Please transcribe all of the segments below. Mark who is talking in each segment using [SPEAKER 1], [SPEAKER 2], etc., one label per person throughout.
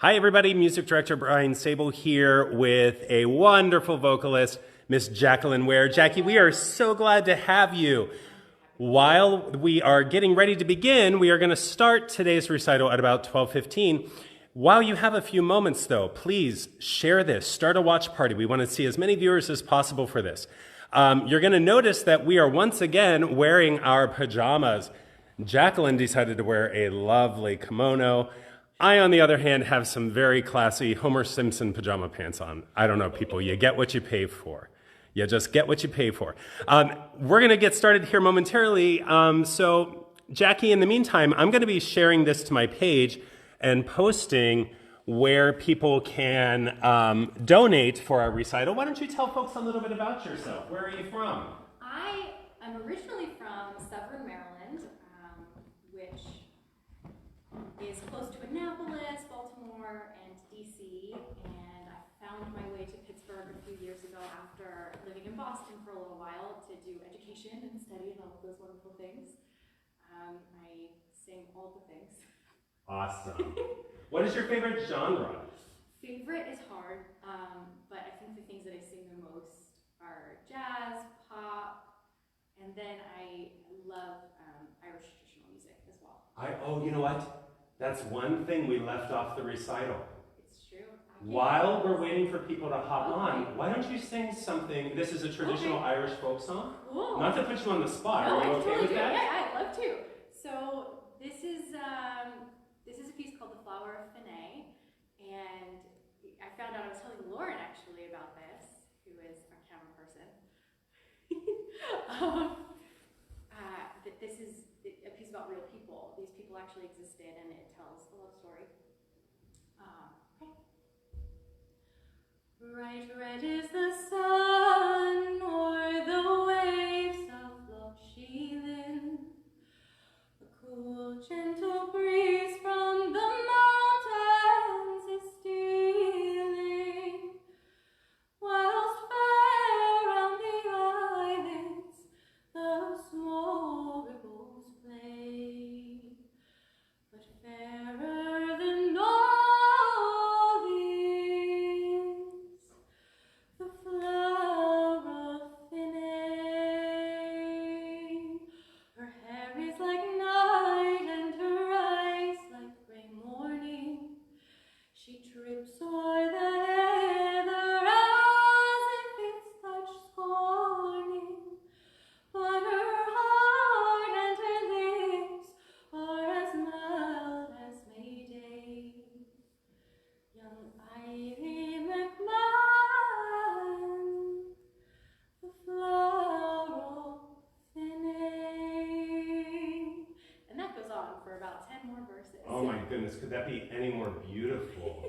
[SPEAKER 1] Hi everybody, Music Director Brian Sable here with a wonderful vocalist, Miss Jacquelynn Ware. Jackie, we are so glad to have you. While we are getting ready to begin, we are going to start today's recital at about 12:15. While you have a few moments though, please share this, start a watch party. We want to see as many viewers as possible for this. You're going to notice that we are once again wearing our pajamas. Jacquelynn decided to wear a lovely kimono. I, on the other hand, have some very classy Homer Simpson pajama pants on. I don't know, people. You get what you pay for. You just get what you pay for. We're going to get started here momentarily. So, Jackie, in the meantime, I'm going to be sharing this to my page and posting where people can donate for our recital. Why don't you tell folks a little bit about yourself? Where are you from?
[SPEAKER 2] I am originally from Severn, Maryland, which is close to Annapolis, Baltimore, and DC, and I found my way to Pittsburgh a few years ago after living in Boston for a little while to do education and study and all of those wonderful things. I sing all the things.
[SPEAKER 1] Awesome. What is your favorite genre?
[SPEAKER 2] Favorite is hard, but I think the things that I sing the most are jazz, pop, and then I love Irish traditional music as well.
[SPEAKER 1] Oh, you know what? That's one thing we left off the recital.
[SPEAKER 2] It's true.
[SPEAKER 1] While we're waiting for people to hop on, why don't you sing something? This is a traditional Irish folk song.
[SPEAKER 2] Cool.
[SPEAKER 1] Not to put you on the spot.
[SPEAKER 2] No,
[SPEAKER 1] Are you okay
[SPEAKER 2] totally
[SPEAKER 1] with that?
[SPEAKER 2] Yeah, I'd love to. So this is a piece called "The Flower of Finney," and I found out I was telling Lauren actually about this, who is our camera person. That this is a piece about real people. These people actually existed, and it tells a love story. Bright red is the sun, or the waves of Loch Sheelin. A cool, gentle breeze from the mountains is stealing, whilst fair round the islands the small ripples play. But fairer than all is the flower of Finney. Her hair is like night and her eyes like grey morning. She trips o'er the heather as if it's touch scorning, but her heart and her lips are as mild as May Day. Young Ivy McMahon, the flower of Finney. And that goes on for about 10 more verses.
[SPEAKER 1] Oh my goodness, could that be any more beautiful?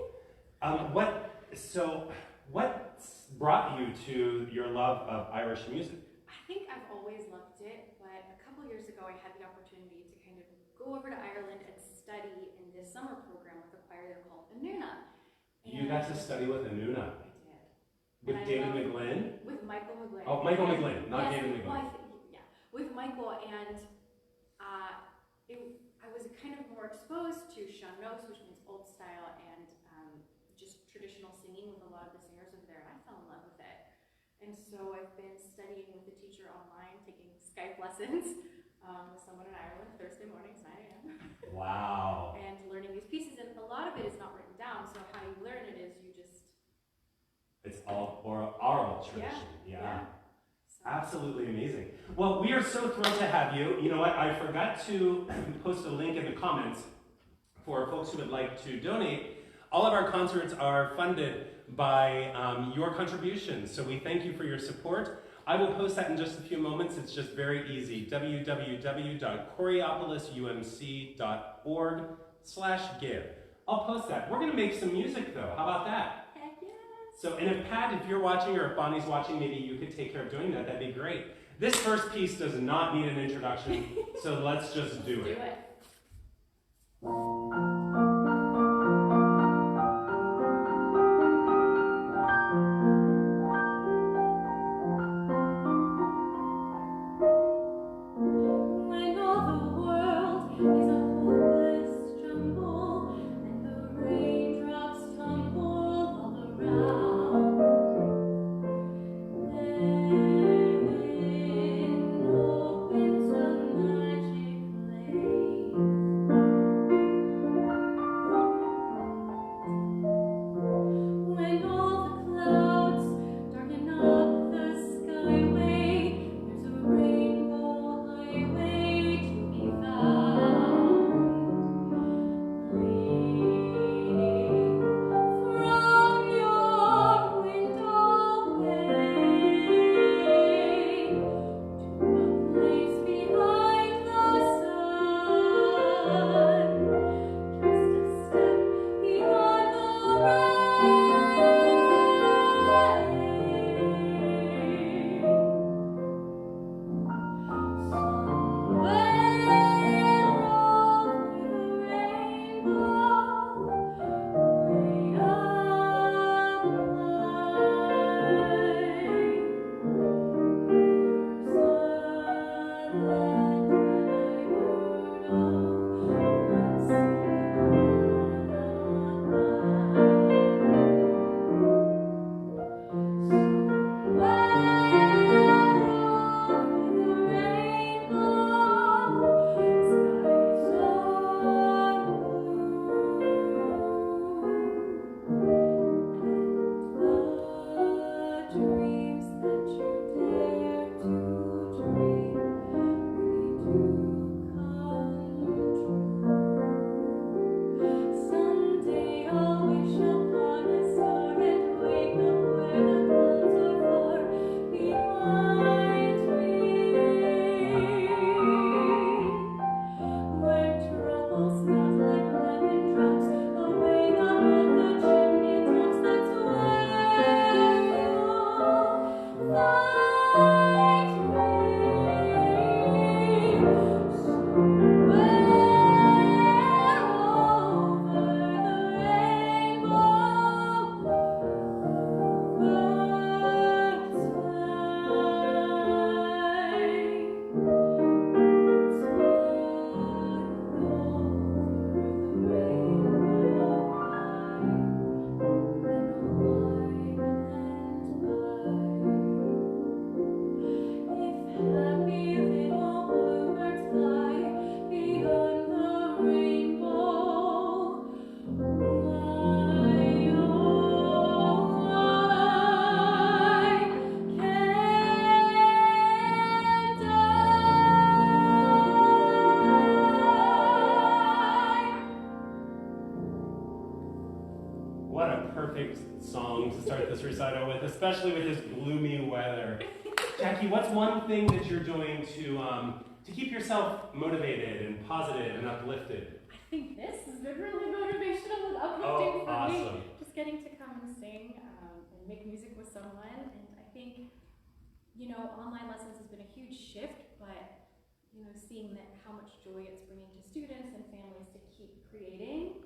[SPEAKER 1] What brought you to your love of Irish music?
[SPEAKER 2] I think I've always loved it, but a couple years ago I had the opportunity to kind of go over to Ireland and study in this summer program with a choir there called Anuna.
[SPEAKER 1] You got to study with Anuna.
[SPEAKER 2] I did.
[SPEAKER 1] With David McGlynn?
[SPEAKER 2] With Michael McGlynn.
[SPEAKER 1] Oh, Michael McGlynn, not
[SPEAKER 2] yes,
[SPEAKER 1] David McGlynn.
[SPEAKER 2] With Michael, and I was kind of more exposed to sean-nós, which means old style, and just traditional singing with a lot of the singers over there, and I fell in love with it. And so I've been studying with a teacher online, taking Skype lessons with someone in Ireland Thursday mornings, 9 a.m.
[SPEAKER 1] Wow.
[SPEAKER 2] And learning these pieces, and a lot of it is not written down, so how you learn it is you just...
[SPEAKER 1] It's all oral tradition. Yeah.
[SPEAKER 2] So.
[SPEAKER 1] Absolutely amazing. Well, we are so thrilled to have you. You know what? I forgot to post a link in the comments for folks who would like to donate. All of our concerts are funded by your contributions, so we thank you for your support. I will post that in just a few moments. It's just very easy. www.coriopolisumc.org/give. I'll post that. We're going to make some music, though. How about that?
[SPEAKER 2] Heck yes.
[SPEAKER 1] So, and if Pat, if you're watching, or if Bonnie's watching, maybe you could take care of doing that. That'd be great. This first piece does not need an introduction, so let's just do it.
[SPEAKER 2] Do it. When all the world is a hopeless jumble and the raindrops
[SPEAKER 1] What a perfect song to start this recital with, especially with this gloomy weather. Jackie, what's one thing that you're doing to keep yourself motivated and positive and uplifted?
[SPEAKER 2] I think this has been really motivational and uplifting for me. Just getting to come and sing and make music with someone. And I think, you know, online lessons has been a huge shift, but, you know, seeing that how much joy it's bringing to students and families to keep creating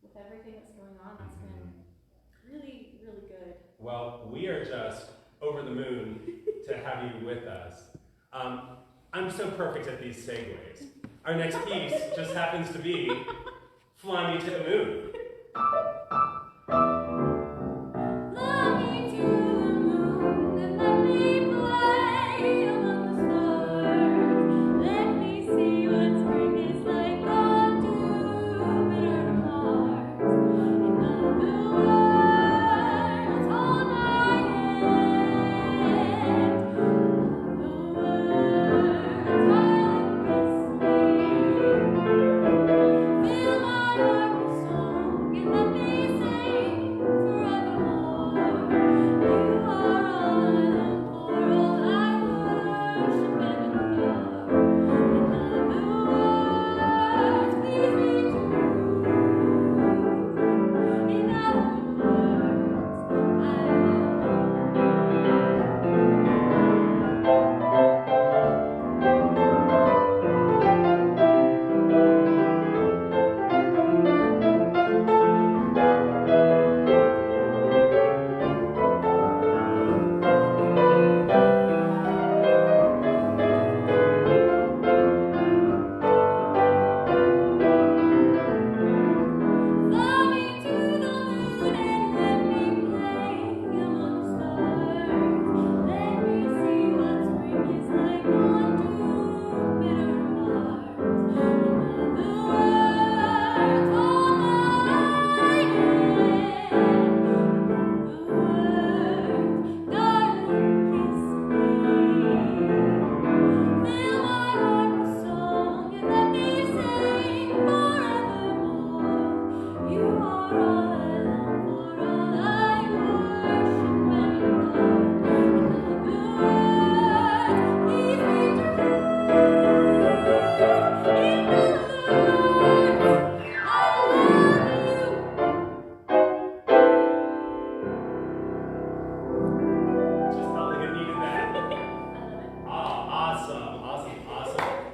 [SPEAKER 2] with everything that's going on, that's been really, really good.
[SPEAKER 1] Well, we are just over the moon to have you with us. I'm so perfect at these segues. Our next piece just happens to be Fly Me to the Moon.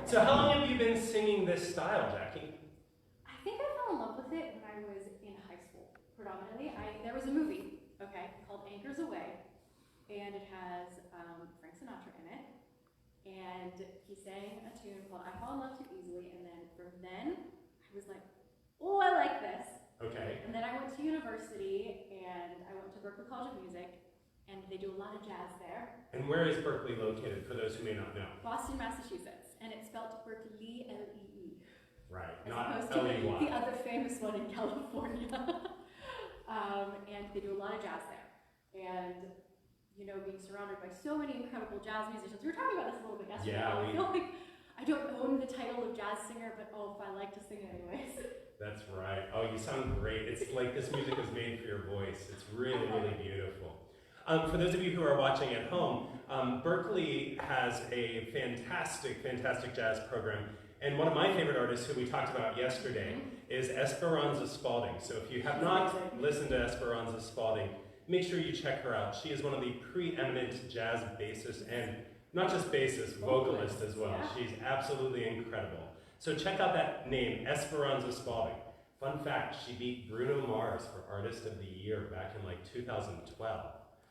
[SPEAKER 1] So how long have you been singing this style, Jackie?
[SPEAKER 2] I think I fell in love with it when I was in high school, predominantly. There was a movie, called Anchors Away, and it has Frank Sinatra in it, and he sang a tune called I Fall in Love Too Easily, and then from then, I was like, oh, I like this.
[SPEAKER 1] Okay.
[SPEAKER 2] And then I went to university, and I went to Berklee College of Music, and they do a lot of jazz there.
[SPEAKER 1] And where is Berklee located, for those who may not know?
[SPEAKER 2] Boston, Massachusetts, and it's spelled Berklee, L-E-E.
[SPEAKER 1] Right,
[SPEAKER 2] as
[SPEAKER 1] not
[SPEAKER 2] opposed to
[SPEAKER 1] L-E-Y.
[SPEAKER 2] the other famous one in California. And they do a lot of jazz there. And, you know, being surrounded by so many incredible jazz musicians. We were talking about this a little bit yesterday.
[SPEAKER 1] Yeah,
[SPEAKER 2] I feel like I don't own the title of jazz singer, but oh, if I like to sing anyways.
[SPEAKER 1] That's right. Oh, you sound great. It's like this music is made for your voice. It's really, really beautiful. For those of you who are watching at home, Berklee has a fantastic, fantastic jazz program. And one of my favorite artists who we talked about yesterday is Esperanza Spalding. So if you have not listened to Esperanza Spalding, make sure you check her out. She is one of the preeminent jazz bassists, and not just bassist, vocalist as well. Yeah. She's absolutely incredible. So check out that name, Esperanza Spalding. Fun fact, she beat Bruno Mars for Artist of the Year back in like 2012.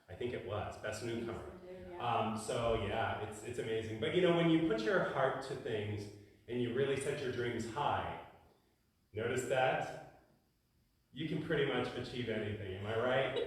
[SPEAKER 1] I think it was, Best Newcomer. So yeah, it's amazing. But you know, when you put your heart to things and you really set your dreams high, notice that? You can pretty much achieve anything, am I right?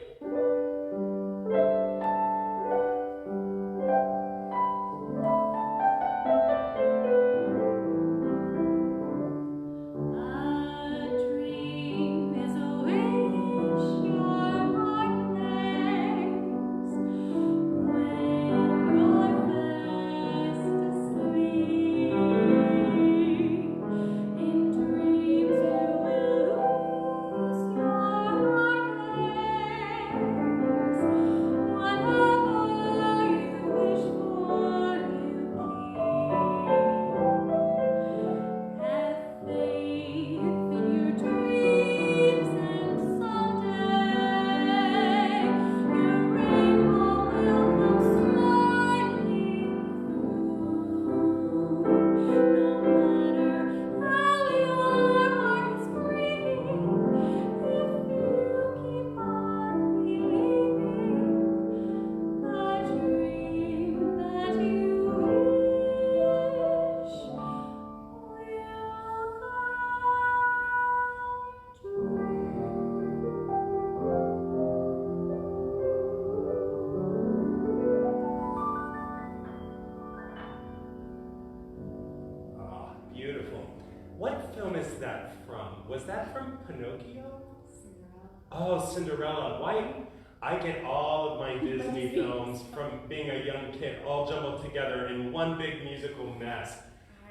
[SPEAKER 1] Oh, Cinderella. Why? I get all of my Disney films from being a young kid all jumbled together in one big musical mess.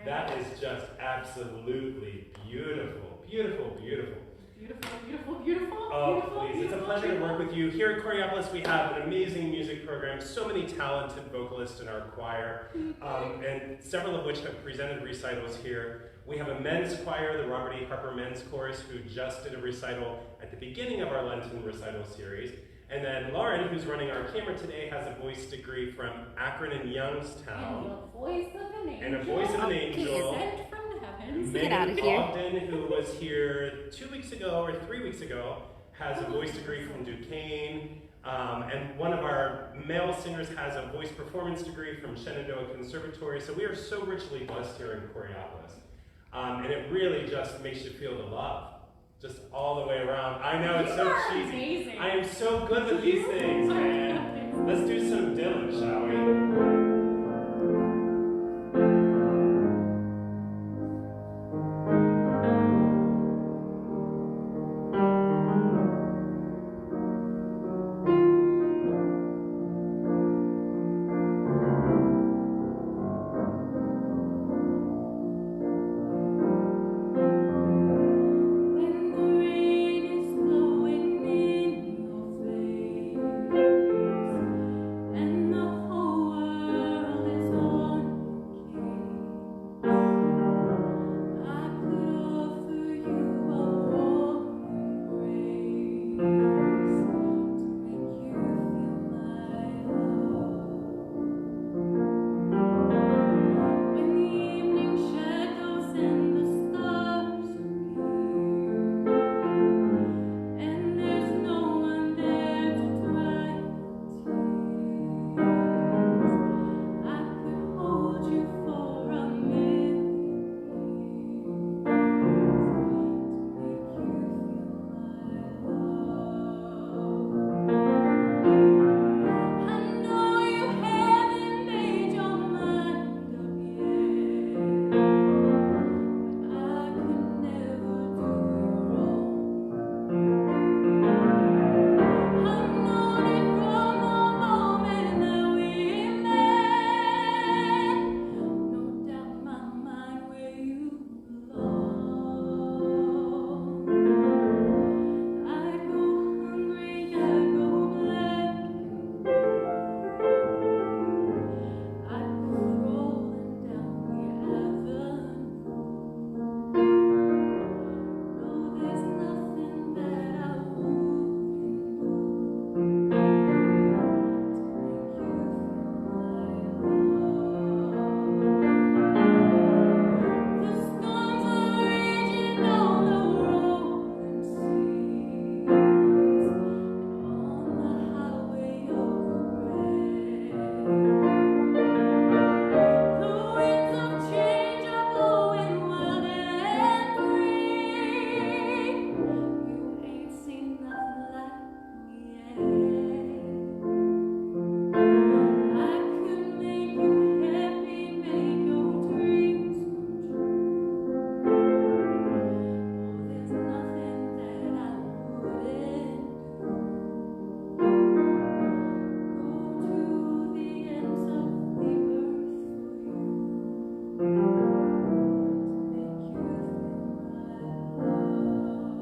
[SPEAKER 1] That is just absolutely beautiful. Beautiful, beautiful.
[SPEAKER 2] Beautiful, beautiful, beautiful.
[SPEAKER 1] Oh,
[SPEAKER 2] beautiful,
[SPEAKER 1] please.
[SPEAKER 2] beautiful,
[SPEAKER 1] It's a pleasure
[SPEAKER 2] beautiful.
[SPEAKER 1] to work with you. Here at Choreopolis, we have an amazing music program, so many talented vocalists in our choir, and several of which have presented recitals here. We have a men's choir, the Robert E. Harper Men's Chorus, who just did a recital at the beginning of our Lenten recital series. And then Lauren, who's running our camera today, has a voice degree from Akron and Youngstown.
[SPEAKER 2] And the voice of an angel.
[SPEAKER 1] And a voice of an angel.
[SPEAKER 2] Sent from the heavens.
[SPEAKER 3] Get out of here.
[SPEAKER 1] Ogden, who was here 2 weeks ago or 3 weeks ago, has a voice degree from Duquesne. And one of our male singers has a voice performance degree from Shenandoah Conservatory. So we are so richly blessed here in Choreopolis. And it really just makes you feel the love. Just all the way around. I know it's so cheesy.
[SPEAKER 2] Amazing.
[SPEAKER 1] I am so good with these things, man. Let's do some Dylan, shall we?
[SPEAKER 2] When the rain is blowing in your face, and the whole world is on your case, I could offer you a warm embrace to make you feel my love. When the evening shadows and the stars appear, and there's no one there to dry your tears, I could hold you for a million years to make you feel my love. I know you haven't made your mind up yet, but I could never do you wrong. I've known it from the moment that we met. No doubt in my mind where you belong. I go hungry, I go black and blue. I go rolling down the avenue. No, there's nothing that I wouldn't do to make you feel my love. The storms are raging on the rolling seas, and on the highway of regret. The winds of change are blowing wild and free. You ain't seen nothing like me yet. I could make you happy, make your dreams come true. Oh, there's nothing that I wouldn't do. Go to the ends of the earth for you, to make you feel my love, to make you feel my love.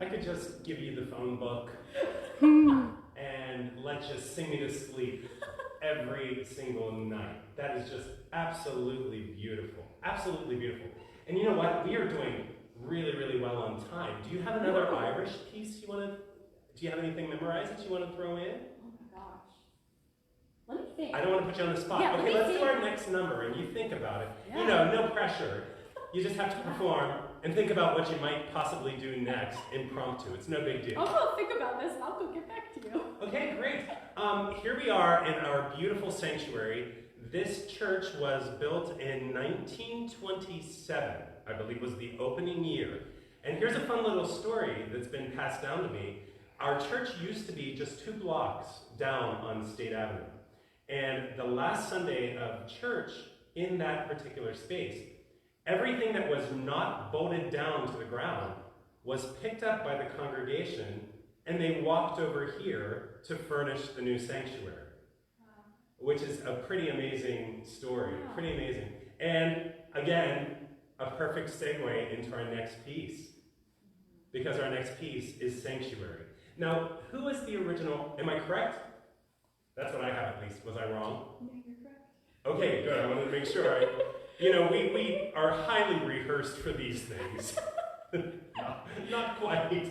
[SPEAKER 1] I could just give you the phone book and let you sing me to sleep every single night. That is just absolutely beautiful. Absolutely beautiful. And you know what? We are doing really, really well on time. Do you have another Irish piece you want to, do you have anything memorized that you want to throw in?
[SPEAKER 2] Oh my gosh. Let me think.
[SPEAKER 1] I don't want to put you on the spot.
[SPEAKER 2] Yeah, let
[SPEAKER 1] Okay,
[SPEAKER 2] me
[SPEAKER 1] let's do
[SPEAKER 2] think.
[SPEAKER 1] our next number and you think about it.
[SPEAKER 2] Yeah.
[SPEAKER 1] You know, no pressure. You just have to perform and think about what you might possibly do next, impromptu. It's no big deal.
[SPEAKER 2] I'll go think about this and I'll go get back to you.
[SPEAKER 1] Okay, great. Here we are in our beautiful sanctuary. This church was built in 1927, I believe was the opening year. And here's a fun little story that's been passed down to me. our church used to be just 2 blocks down on State Avenue. And the last Sunday of church in that particular space, everything that was not bolted down to the ground was picked up by the congregation, and they walked over here to furnish the new sanctuary. Which is a pretty amazing story, pretty amazing. And again, a perfect segue into our next piece, because our next piece is sanctuary. Now, who was the original, am I correct? That's what I have at least, was I wrong?
[SPEAKER 2] No, you're correct.
[SPEAKER 1] Okay, good, I wanted to make sure. We are highly rehearsed for these things. Not quite.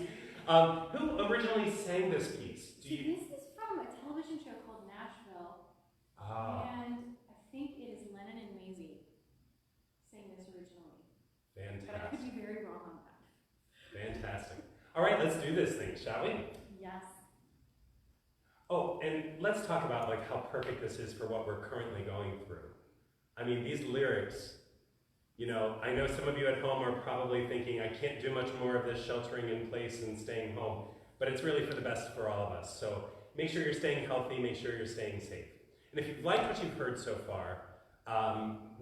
[SPEAKER 1] Who originally sang this piece?
[SPEAKER 2] This is from a television show called Nashville. And I think it is Lennon and Maisie sang this originally.
[SPEAKER 1] Fantastic.
[SPEAKER 2] But I could be very wrong on that.
[SPEAKER 1] Fantastic. All right, let's do this thing, shall we?
[SPEAKER 2] Yes.
[SPEAKER 1] Oh, and let's talk about how perfect this is for what we're currently going through. I mean, these lyrics, I know some of you at home are probably thinking, I can't do much more of this sheltering in place and staying home, but it's really for the best for all of us. So make sure you're staying healthy, make sure you're staying safe. And if you've liked what you've heard so far,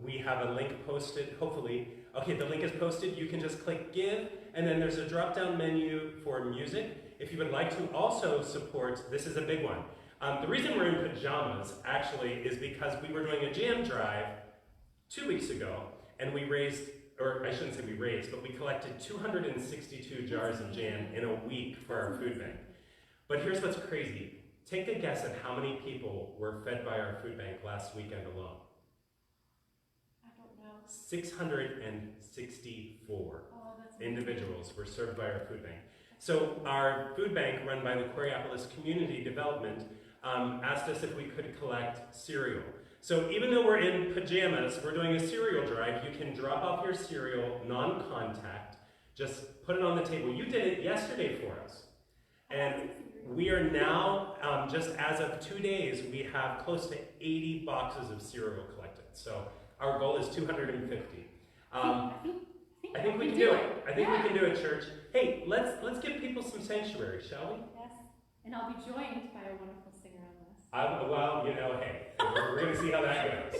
[SPEAKER 1] we have a link posted, hopefully. Okay, the link is posted. You can just click Give, and then there's a drop-down menu for music. If you would like to also support, this is a big one. The reason we're in pajamas, actually, is because we were doing a jam drive 2 weeks ago, and we raised, or I shouldn't say we raised, but we collected 262 jars of jam in a week for our food bank. But here's what's crazy. Take a guess at how many people were fed by our food bank last weekend alone.
[SPEAKER 2] I don't know.
[SPEAKER 1] 664
[SPEAKER 2] that's
[SPEAKER 1] individuals were served by our food bank. So our food bank, run by the Coriopolis Community Development, asked us if we could collect cereal. So even though we're in pajamas, we're doing a cereal drive. You can drop off your cereal, non-contact, just put it on the table. You did it yesterday for us. And we are now, just as of 2 days, we have close to 80 boxes of cereal collected. So our goal is 250. I think we can do it. I think we can do it, church. Hey, let's give people some sanctuary, shall we?
[SPEAKER 2] Yes. And I'll be joined by a wonderful singer on this.
[SPEAKER 1] Well, hey, we're going to see how that goes.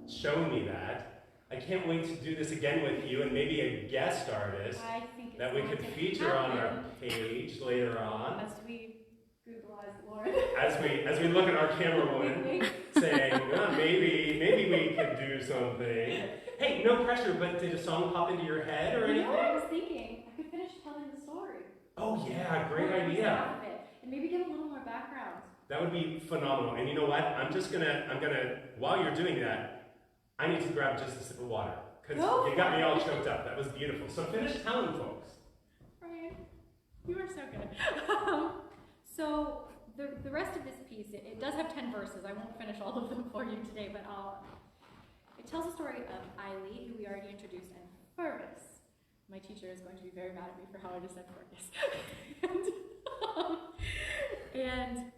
[SPEAKER 1] showing me that. I can't wait to do this again with you and maybe a guest artist
[SPEAKER 2] I think it's
[SPEAKER 1] that we
[SPEAKER 2] going
[SPEAKER 1] could
[SPEAKER 2] to
[SPEAKER 1] feature on our
[SPEAKER 2] happen.
[SPEAKER 1] page later on.
[SPEAKER 2] As we Googleize Lauren.
[SPEAKER 1] As we look at our camera woman saying, oh, maybe we could do something. Hey, no pressure, but did a song pop into your head or
[SPEAKER 2] You
[SPEAKER 1] anything?
[SPEAKER 2] know what I was thinking? I could finish telling the story.
[SPEAKER 1] Oh yeah, great
[SPEAKER 2] Half
[SPEAKER 1] idea.
[SPEAKER 2] of it, and maybe give a little more background.
[SPEAKER 1] That would be phenomenal. And you know what? I'm gonna, while you're doing that, I need to grab just a sip of water. Because you got me all choked up. That was beautiful. So finish telling folks.
[SPEAKER 2] Ryan, you are so good. So the rest of this piece, it does have 10 verses. I won't finish all of them for you today, but it tells the story of Eiley, who we already introduced, and Fergus. My teacher is going to be very mad at me for how I just said Fergus. and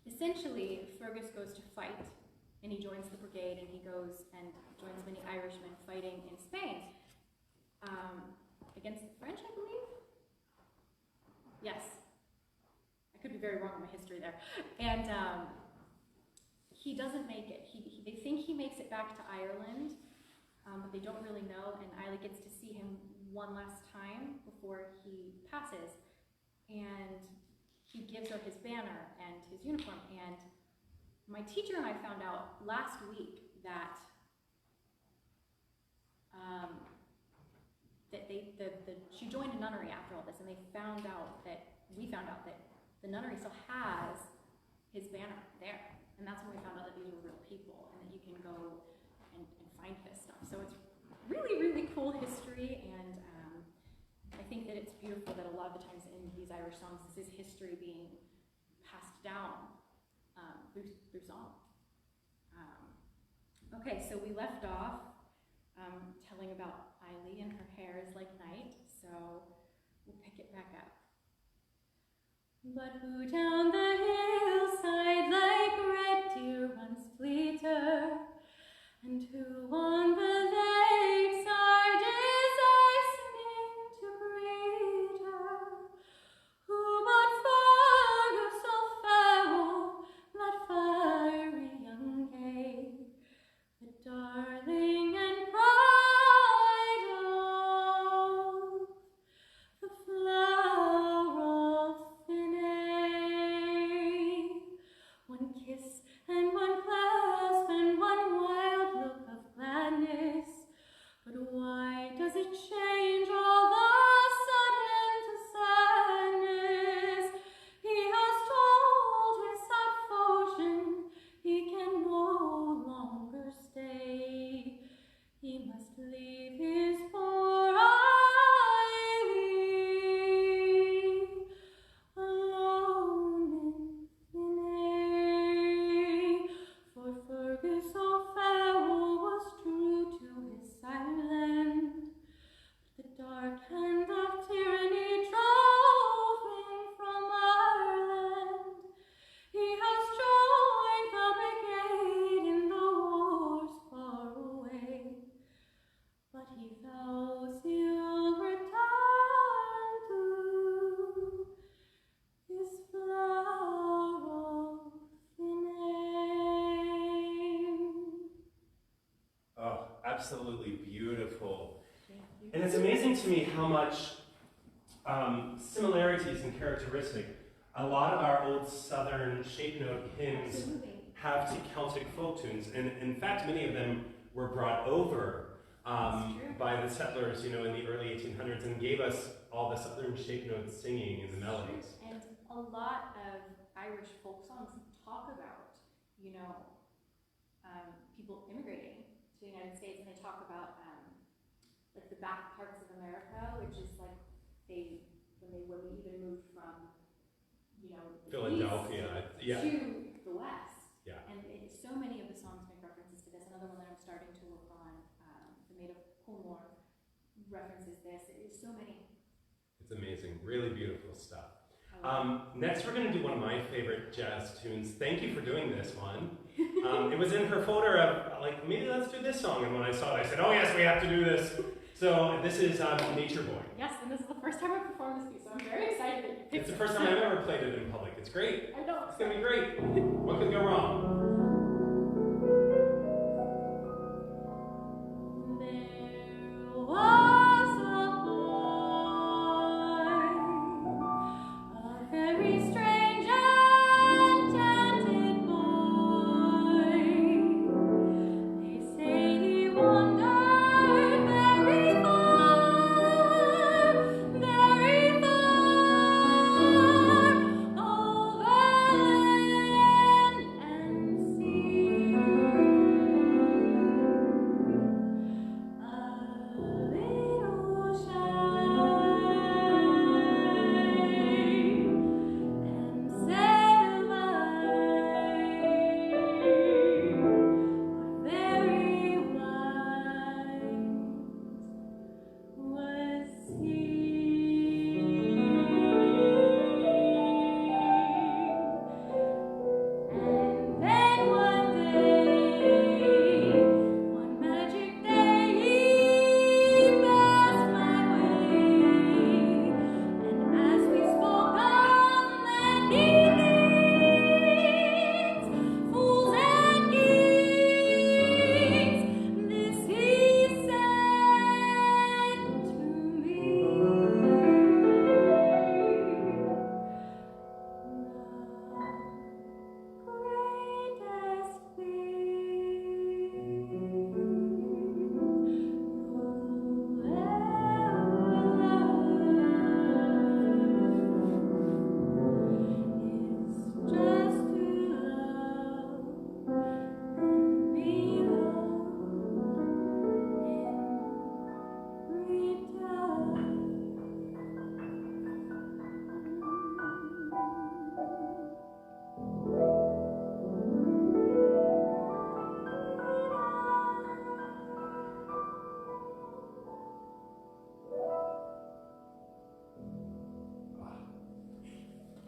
[SPEAKER 2] essentially, Fergus goes to fight, and he joins the brigade, and he goes and joins many Irishmen fighting in Spain against the French, I believe. Yes, I could be very wrong on my history there. And he doesn't make it. They think he makes it back to Ireland, but they don't really know. And Eiley gets to see him one last time before he passes, and he gives her his banner and his uniform. And my teacher and I found out last week that she joined a nunnery after all this, and we found out that the nunnery still has his banner there, and that's when we found out that these were real people and that you can go and find this stuff. So it's really, really cool history, and I think that it's beautiful that a lot of the times in these Irish songs, this is history being passed down through song. Okay, so we left off telling about Eiley and her hair is like night, so we'll pick it back up. But who down the hillside like red deer runs fleeter, and who on the lakeside is hastening to greet her? Who but Fergus O'Farrell, that fiery young gay, the darling and pride of the flower of Finney? One kiss and one clasp and one wild look of gladness, but why does it change all the sudden to sadness? He has told his sad fortune he can no longer stay. He must leave his poor Eiley alone in Finney. For Fergus O'Farrell was true to his island, but the dark hand of tyranny drove him from Ireland. He has joined the brigade in the wars far away, but he vows he'll return to his flower of Finney.
[SPEAKER 1] Oh, absolutely beautiful.
[SPEAKER 2] Thank you.
[SPEAKER 1] And it's amazing to me how much similarities and characteristic a lot of our old Southern shape note hymns
[SPEAKER 2] Absolutely.
[SPEAKER 1] have to Celtic folk tunes. And in fact, many of them were brought over
[SPEAKER 2] That's true.
[SPEAKER 1] by the settlers, in the early 1800s and gave us all the Southern shape notes singing and the melodies.
[SPEAKER 2] And a lot of Irish folk songs talk about, people immigrating to the United States, and they talk about like the back parts of America, which is like when we even moved from, the
[SPEAKER 1] Philadelphia,
[SPEAKER 2] east
[SPEAKER 1] yeah.
[SPEAKER 2] to the west.
[SPEAKER 1] Yeah.
[SPEAKER 2] And so many of the songs make references to this. Another one that I'm starting to work on, the Maid of Coolmore, references this. It's so many.
[SPEAKER 1] It's amazing. Really beautiful stuff.
[SPEAKER 2] I love
[SPEAKER 1] Next, we're going to do one of my favorite jazz tunes. Thank you for doing this one. It was in her folder of, maybe let's do this song. And when I saw it, I said, oh, yes, we have to do this. So this is Nature Boy.
[SPEAKER 2] Yes, and this is the first time I've performed this piece, so I'm very excited that you picked
[SPEAKER 1] It's the first time I've ever played it in public. It's great.
[SPEAKER 2] I know.
[SPEAKER 1] It's going to be great. What could go wrong?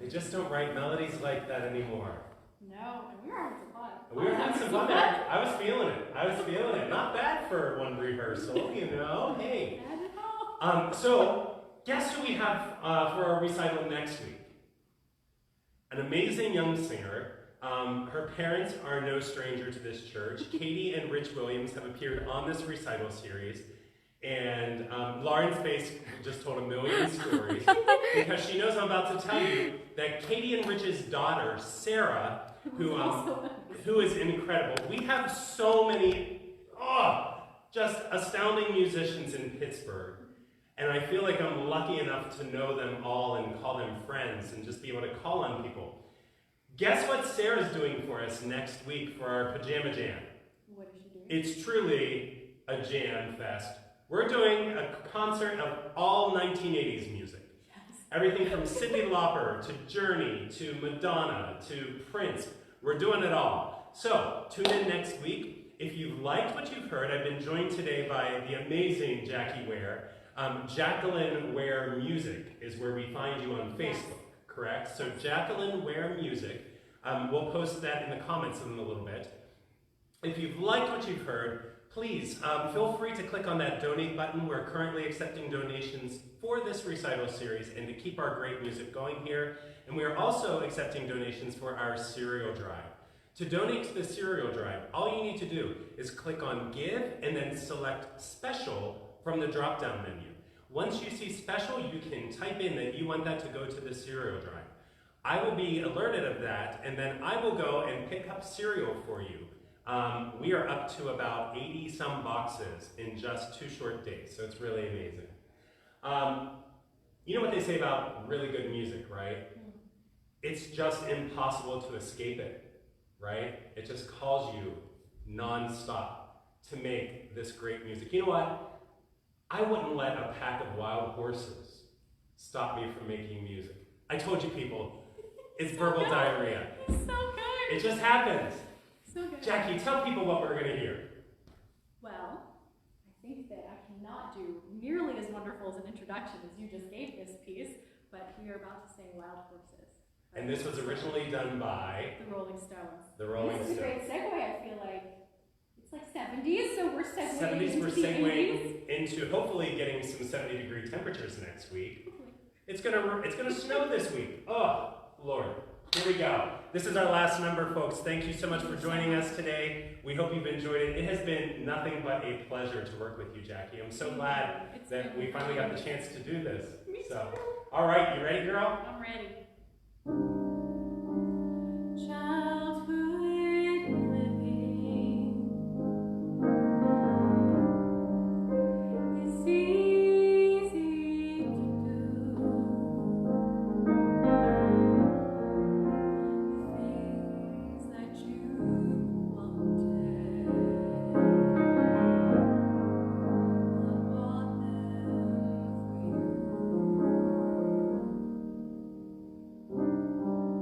[SPEAKER 1] They just don't write melodies like that anymore.
[SPEAKER 2] No, and we were having some fun.
[SPEAKER 1] We were having some fun there. I was feeling it. Not bad for one rehearsal, you know. Hey. So, guess who we have for our recital next week? An amazing young singer. Her parents are no stranger to this church. Katie and Rich Williams have appeared on this recital series. And Lauren's face just told a million stories because she knows I'm about to tell you that Katie and Rich's daughter, Sarah, who is incredible. We have so many, just astounding musicians in Pittsburgh. And I feel like I'm lucky enough to know them all and call them friends and just be able to call on people. Guess what Sarah's doing for us next week for our Pajama Jam?
[SPEAKER 2] What is she doing?
[SPEAKER 1] It's truly a jam fest. We're doing a concert of all 1980s music.
[SPEAKER 2] Yes.
[SPEAKER 1] Everything from Cyndi Lauper to Journey to Madonna to Prince. We're doing it all. So tune in next week. If you've liked what you've heard, I've been joined today by the amazing Jackie Ware. Jacquelynn Ware Music is where we find you on Facebook, correct? So Jacquelynn Ware Music. We'll post that in the comments in a little bit. If you've liked what you've heard, please feel free to click on that donate button. We're currently accepting donations for this recital series and to keep our great music going here. And we are also accepting donations for our cereal drive. To donate to the cereal drive, all you need to do is click on Give and then select Special from the drop-down menu. Once you see Special, you can type in that you want that to go to the cereal drive. I will be alerted of that, and then I will go and pick up cereal for you. We are up to about 80-some boxes in just 2 short days, so it's really amazing. You know what they say about really good music, right? It's just impossible to escape it, right? It just calls you non-stop to make this great music. You know what? I wouldn't let a pack of wild horses stop me from making music. I told you people, it's verbal diarrhea.
[SPEAKER 2] So good.
[SPEAKER 1] It just happens.
[SPEAKER 2] So good.
[SPEAKER 1] Jackie, tell people what we're going to hear.
[SPEAKER 2] Well, I think that I cannot do nearly as wonderful as an introduction as you just gave this piece, but we are about to sing Wild Horses.
[SPEAKER 1] And this was originally done by
[SPEAKER 2] the Rolling Stones.
[SPEAKER 1] The Rolling
[SPEAKER 2] This is a
[SPEAKER 1] Stones.
[SPEAKER 2] great segue, I feel like. It's like 70s, so we're segueing
[SPEAKER 1] 70s,
[SPEAKER 2] into
[SPEAKER 1] we're
[SPEAKER 2] the
[SPEAKER 1] segueing
[SPEAKER 2] 80s.
[SPEAKER 1] into hopefully getting some 70-degree temperatures next week.
[SPEAKER 2] Hopefully.
[SPEAKER 1] It's gonna snow this week. Oh, Lord. Here we go. This is our last number, folks. Thank you so much for joining us today. We hope you've enjoyed it. It has been nothing but a pleasure to work with you, Jackie. I'm so glad that we finally got the chance to do this.
[SPEAKER 2] Me
[SPEAKER 1] So,
[SPEAKER 2] too.
[SPEAKER 1] all right, you ready, girl?
[SPEAKER 2] I'm ready. Childhood living is easy to do. Things that you wanted, I bought them for you.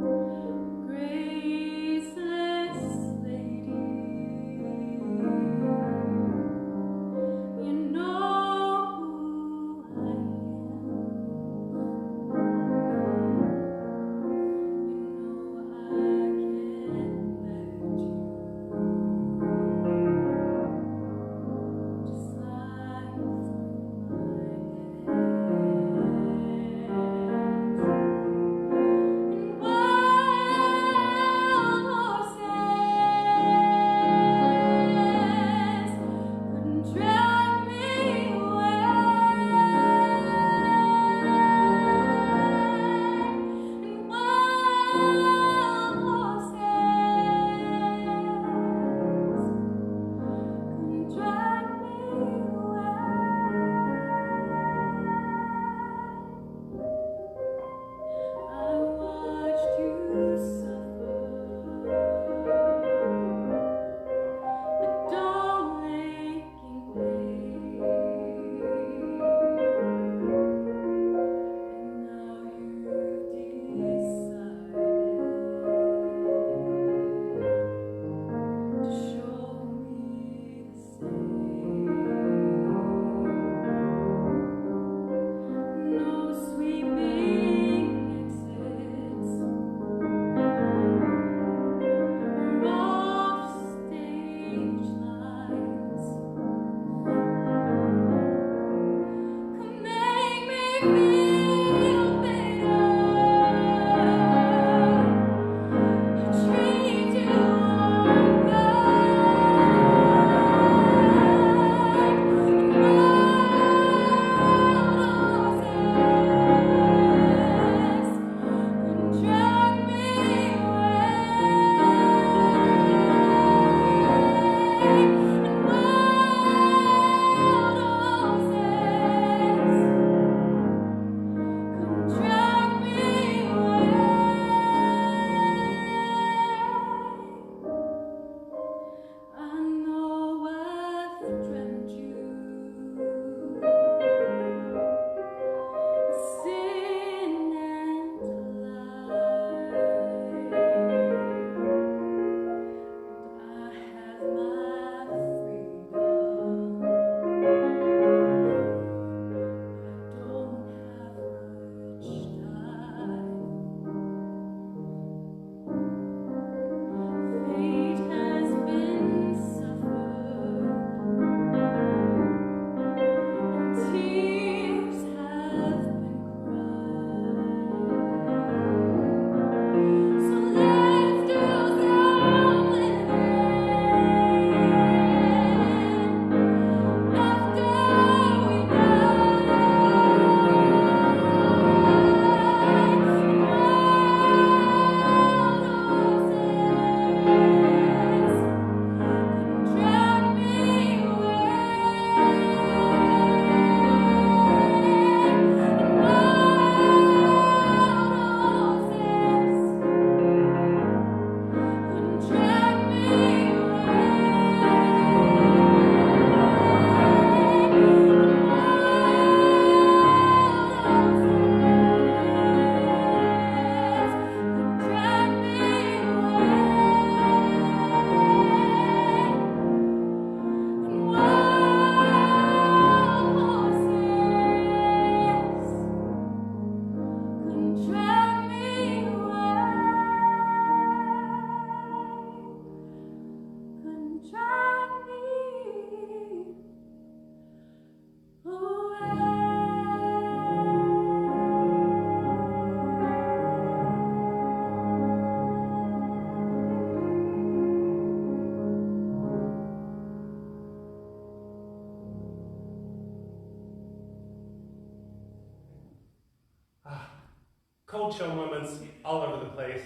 [SPEAKER 1] cold show moments all over the place.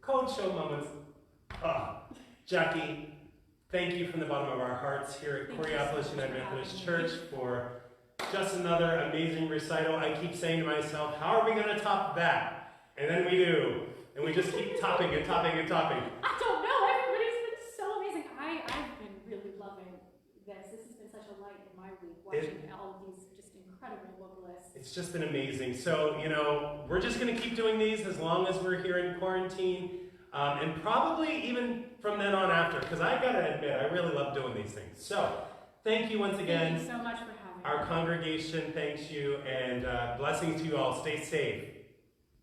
[SPEAKER 1] Cold show moments. Jackie, thank you from the bottom of our hearts here at Coriopolis United Methodist Church for just another amazing recital. I keep saying to myself, how are we going to top that? And then we do. And we just keep topping and topping and topping.
[SPEAKER 2] I don't know. Everybody's been so amazing. I've been really loving this. This has been such a light in my week, watching all of these just incredible vocalists.
[SPEAKER 1] It's just been amazing. So, we're just going to keep doing these as long as we're here in quarantine. And probably even from then on after, because I got to admit, I really love doing these things. So, thank you once again.
[SPEAKER 2] Thank you so much for having me.
[SPEAKER 1] Our congregation thanks you, and blessings to you all. Stay safe.